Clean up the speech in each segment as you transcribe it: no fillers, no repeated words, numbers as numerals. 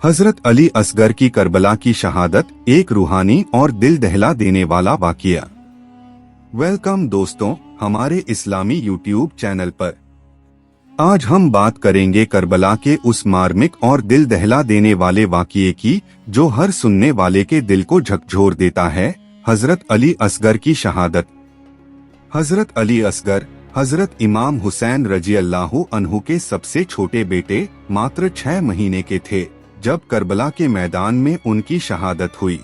हजरत अली असगर की करबला की शहादत एक रूहानी और दिल दहला देने वाला वाक़िया। वेलकम दोस्तों हमारे इस्लामी यूट्यूब चैनल पर। आज हम बात करेंगे करबला के उस मार्मिक और दिल दहला देने वाले वाक़िए की जो हर सुनने वाले के दिल को झकझोर देता है। हजरत अली असगर की शहादत। हजरत अली असगर हजरत इमाम हुसैन रजी अल्लाहु अन्हु के सबसे छोटे बेटे मात्र 6 महीने के थे जब करबला के मैदान में उनकी शहादत हुई।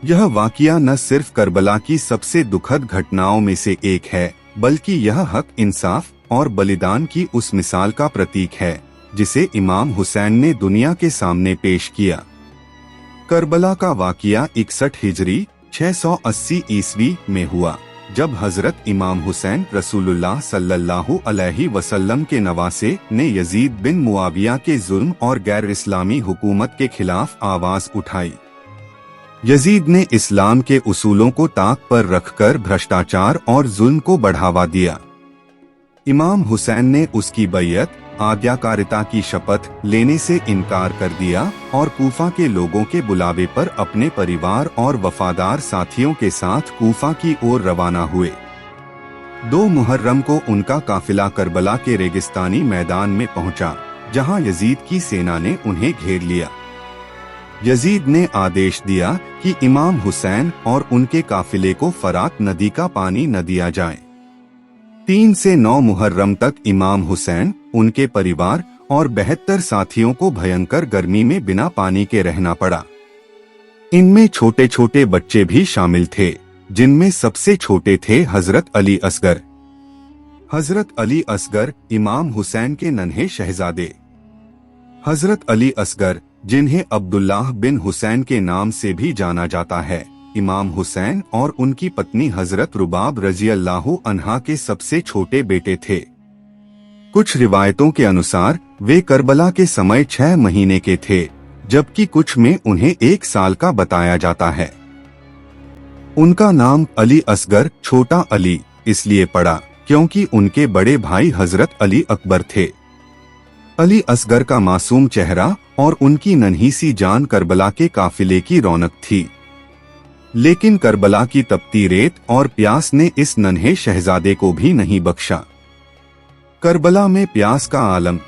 यह वाक़िया न सिर्फ करबला की सबसे दुखद घटनाओं में से एक है, बल्कि यह हक, इंसाफ और बलिदान की उस मिसाल का प्रतीक है जिसे इमाम हुसैन ने दुनिया के सामने पेश किया। करबला का वाक़िया 61 हिजरी 680 ईस्वी में हुआ, जब हजरत इमाम हुसैन रसूलुल्लाह सल्लल्लाहु अलैहि वसल्लम के नवासे ने यजीद बिन मुआविया के जुल्म और गैर इस्लामी हुकूमत के खिलाफ आवाज उठाई। यजीद ने इस्लाम के उसूलों को ताक पर रखकर भ्रष्टाचार और जुल्म को बढ़ावा दिया। इमाम हुसैन ने उसकी बैयत, आज्ञाकारिता की शपथ लेने से इनकार कर दिया और कूफा के लोगों के बुलावे पर अपने परिवार और वफादार साथियों के साथ कूफा की ओर रवाना हुए। 2 मुहर्रम को उनका काफिला करबला के रेगिस्तानी मैदान में पहुंचा, जहां यजीद की सेना ने उन्हें घेर लिया। यजीद ने आदेश दिया कि इमाम हुसैन और उनके काफिले को फरात नदी का पानी न दिया जाए। 3 से 9 मुहर्रम तक इमाम हुसैन, उनके परिवार और 72 साथियों को भयंकर गर्मी में बिना पानी के रहना पड़ा। इनमें छोटे छोटे बच्चे भी शामिल थे, जिनमें सबसे छोटे थे हजरत अली असगर। हजरत अली असगर इमाम हुसैन के नन्हे शहजादे। हजरत अली असगर, जिन्हें अब्दुल्लाह बिन हुसैन के नाम से भी जाना जाता है, इमाम हुसैन और उनकी पत्नी हजरत रुबाब रजी अल्लाहु अन्हा के सबसे छोटे बेटे थे। कुछ रिवायतों के अनुसार वे करबला के समय 6 महीने के थे, जबकि कुछ में उन्हें 1 साल का बताया जाता है। उनका नाम अली असगर, छोटा अली, इसलिए पड़ा क्योंकि उनके बड़े भाई हजरत अली अकबर थे। अली असगर का मासूम चेहरा और उनकी नन्ही सी जान करबला के काफिले की रौनक थी। लेकिन करबला की तपती रेत और प्यास ने इस नन्हे शहजादे को भी नहीं बख्शा। करबला में प्यास का आलम।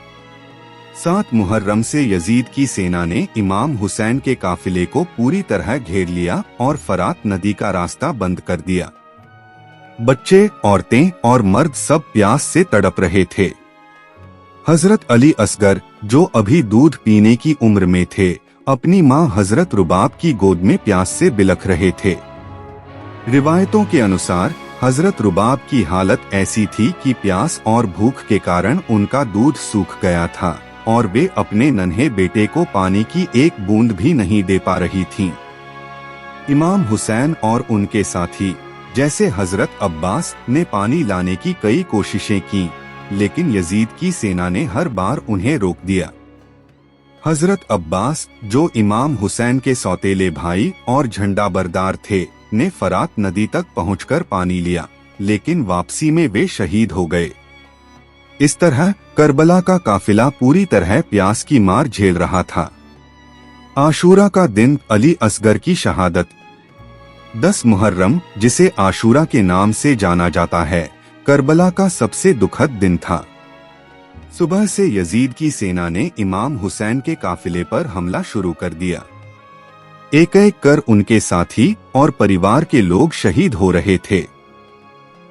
7 मुहर्रम से यजीद की सेना ने इमाम हुसैन के काफिले को पूरी तरह घेर लिया और फरात नदी का रास्ता बंद कर दिया। बच्चे, औरतें और मर्द सब प्यास से तड़प रहे थे। हजरत अली असगर, जो अभी दूध पीने की उम्र में थे, अपनी मां हजरत रुबाब की गोद में प्यास से बिलख रहे थे। रिवायतों के अनुसार हजरत रुबाब की हालत ऐसी थी कि प्यास और भूख के कारण उनका दूध सूख गया था और वे अपने नन्हे बेटे को पानी की एक बूंद भी नहीं दे पा रही थीं। इमाम हुसैन और उनके साथी जैसे हजरत अब्बास ने पानी लाने की कई कोशिशें की, लेकिन यजीद की सेना ने हर बार उन्हें रोक दिया। हजरत अब्बास, जो इमाम हुसैन के सौतेले भाई और झंडा बरदार थे, ने फरात नदी तक पहुंचकर पानी लिया, लेकिन वापसी में वे शहीद हो गए। इस तरह करबला का काफिला पूरी तरह प्यास की मार झेल रहा था। आशूरा का दिन, अली असगर की शहादत। 10 मुहर्रम, जिसे आशूरा के नाम से जाना जाता है, करबला का सबसे दुखद दिन था। सुबह से यजीद की सेना ने इमाम हुसैन के काफिले पर हमला शुरू कर दिया। एक एक कर उनके साथी और परिवार के लोग शहीद हो रहे थे।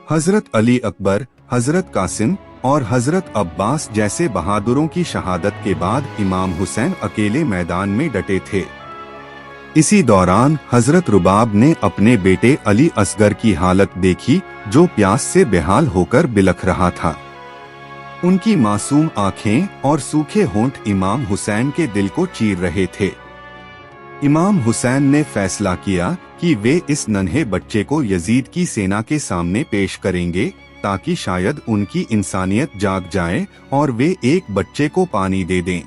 हजरत अली अकबर, हजरत कासिम और हजरत अब्बास जैसे बहादुरों की शहादत के बाद इमाम हुसैन अकेले मैदान में डटे थे। इसी दौरान हजरत रुबाब ने अपने बेटे अली असगर की हालत देखी, जो प्यास से बेहाल होकर बिलख रहा था। उनकी मासूम आंखें और सूखे होंठ इमाम हुसैन के दिल को चीर रहे थे। इमाम हुसैन ने फैसला किया कि वे इस नन्हे बच्चे को यजीद की सेना के सामने पेश करेंगे, ताकि शायद उनकी इंसानियत जाग जाए और वे एक बच्चे को पानी दे दें।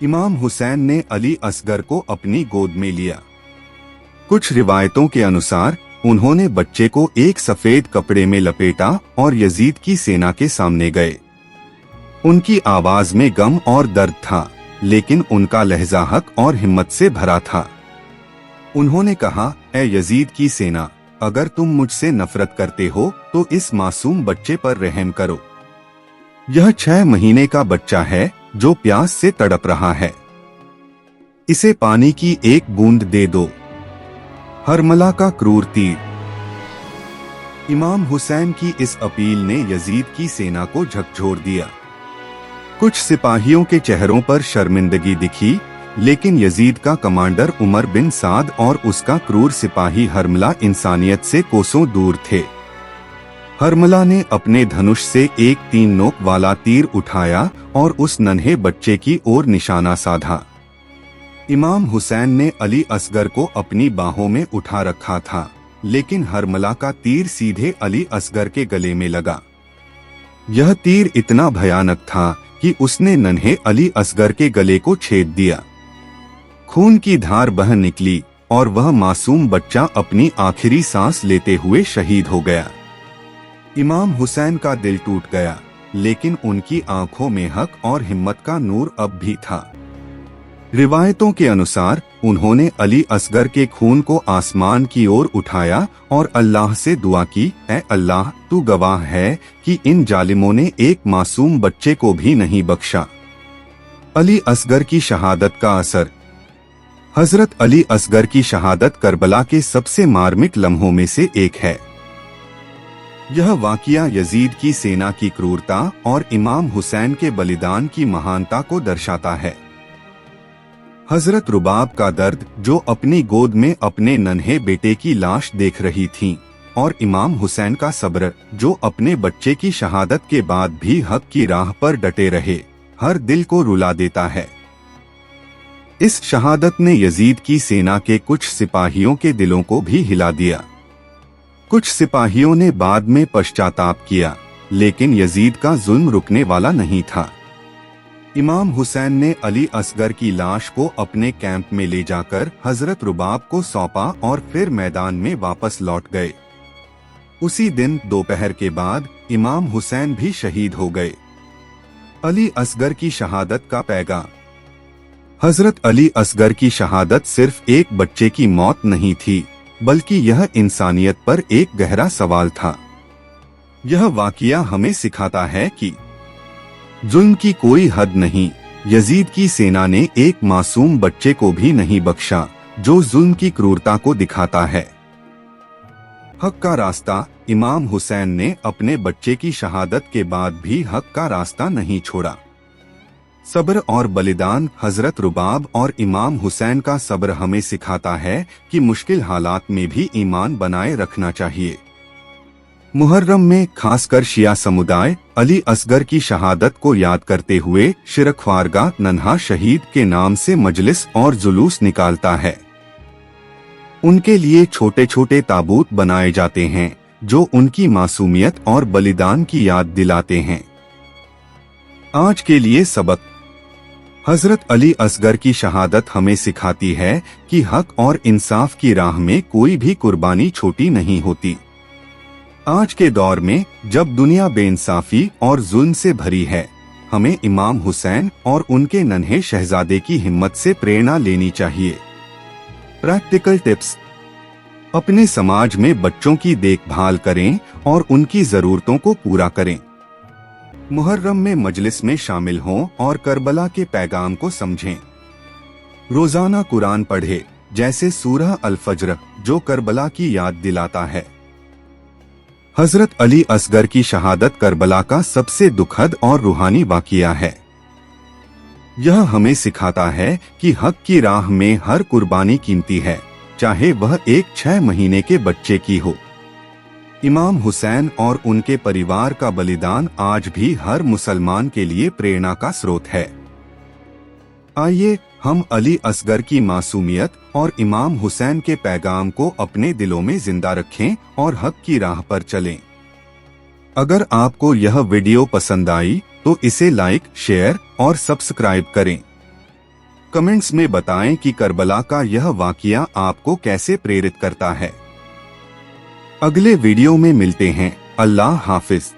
इमाम हुसैन ने अली असगर को अपनी गोद में लिया। कुछ रिवायतों के अनुसार उन्होंने बच्चे को एक सफेद कपड़े में लपेटा और यजीद की सेना के सामने गए। उनकी आवाज में गम और दर्द था, लेकिन उनका लहजा हक और हिम्मत से भरा था। उन्होंने कहा, ए यजीद की सेना, अगर तुम मुझसे नफरत करते हो तो इस मासूम बच्चे पर रहम करो। यह 6 महीने का बच्चा है जो प्यास से तड़प रहा है। इसे पानी की एक बूंद दे दो। हरमला का क्रूर तीर। इमाम हुसैन की इस अपील ने यजीद की सेना को झकझोर दिया। कुछ सिपाहियों के चेहरों पर शर्मिंदगी दिखी, लेकिन यजीद का कमांडर उमर बिन साद और उसका क्रूर सिपाही हरमला इंसानियत से कोसों दूर थे। हरमला ने अपने धनुष से एक 3 नोक वाला तीर उठाया और उस नन्हे बच्चे की ओर निशाना साधा। इमाम हुसैन ने अली असगर को अपनी बाहों में उठा रखा था, लेकिन हरमला का तीर सीधे अली असगर के गले में लगा। यह तीर इतना भयानक था कि उसने नन्हे अली असगर के गले को छेद दिया। खून की धार बह निकली और वह मासूम बच्चा अपनी आखिरी सांस लेते हुए शहीद हो गया। इमाम हुसैन का दिल टूट गया, लेकिन उनकी आंखों में हक और हिम्मत का नूर अब भी था। रिवायतों के अनुसार उन्होंने अली असगर के खून को आसमान की ओर उठाया और अल्लाह से दुआ की, ऐ अल्लाह, तू गवाह है कि इन जालिमों ने एक मासूम बच्चे को भी नहीं बख्शा। अली असगर की शहादत का असर। हजरत अली असगर की शहादत करबला के सबसे मार्मिक लम्हों में से एक है। यह वाक़िया यजीद की सेना की क्रूरता और इमाम हुसैन के बलिदान की महानता को दर्शाता है। हजरत रुबाब का दर्द, जो अपनी गोद में अपने नन्हे बेटे की लाश देख रही थीं, और इमाम हुसैन का सब्र, जो अपने बच्चे की शहादत के बाद भी हक की राह पर डटे रहे, हर दिल को रुला देता है। इस शहादत ने यजीद की सेना के कुछ सिपाहियों के दिलों को भी हिला दिया। कुछ सिपाहियों ने बाद में पश्चाताप किया, लेकिन यजीद का जुल्म रुकने वाला नहीं था। इमाम हुसैन ने अली असगर की लाश को अपने कैंप में ले जाकर हजरत रुबाब को सौंपा और फिर मैदान में वापस लौट गए। उसी दिन दोपहर के बाद इमाम हुसैन भी शहीद हो गए। अली असगर की शहादत का पैगाम। हजरत अली असगर की शहादत सिर्फ एक बच्चे की मौत नहीं थी, बल्कि यह इंसानियत पर एक गहरा सवाल था। यह वाक़िया हमें सिखाता है कि जुल्म की कोई हद नहीं। यजीद की सेना ने एक मासूम बच्चे को भी नहीं बख्शा, जो जुल्म की क्रूरता को दिखाता है। हक का रास्ता। इमाम हुसैन ने अपने बच्चे की शहादत के बाद भी हक का रास्ता नहीं छोड़ा। सब्र और बलिदान। हजरत रुबाब और इमाम हुसैन का सब्र हमें सिखाता है कि मुश्किल हालात में भी ईमान बनाए रखना चाहिए। मुहर्रम में खासकर शिया समुदाय अली असगर की शहादत को याद करते हुए शिरकवारगा नन्हा शहीद के नाम से मजलिस और जुलूस निकालता है। उनके लिए छोटे छोटे ताबूत बनाए जाते हैं, जो उनकी मासूमियत और बलिदान की याद दिलाते हैं। आज के लिए सबक। हजरत अली असगर की शहादत हमें सिखाती है कि हक और इंसाफ की राह में कोई भी कुर्बानी छोटी नहीं होती। आज के दौर में जब दुनिया बेइंसाफी और जुल्म से भरी है, हमें इमाम हुसैन और उनके नन्हे शहजादे की हिम्मत से प्रेरणा लेनी चाहिए। Practical tips. अपने समाज में बच्चों की देखभाल करें और उनकी जरूरतों को पूरा करें। मुहर्रम में मजलिस में शामिल हों और करबला के पैगाम को समझें। रोजाना कुरान पढ़े, जैसे सूरह अल फज्र, जो करबला की याद दिलाता है। हजरत अली असगर की शहादत करबला का सबसे दुखद और रूहानी वाक़िया है। यह हमें सिखाता है कि हक की राह में हर कुर्बानी कीमती है, चाहे वह एक 6 महीने के बच्चे की हो। इमाम हुसैन और उनके परिवार का बलिदान आज भी हर मुसलमान के लिए प्रेरणा का स्रोत है। आइए हम अली असगर की मासूमियत और इमाम हुसैन के पैगाम को अपने दिलों में जिंदा रखें और हक की राह पर चलें। अगर आपको यह वीडियो पसंद आई तो इसे लाइक, शेयर और सब्सक्राइब करें। कमेंट्स में बताएं कि करबला का यह वाक़िया आपको कैसे प्रेरित करता है। अगले वीडियो में मिलते हैं। अल्लाह हाफिज।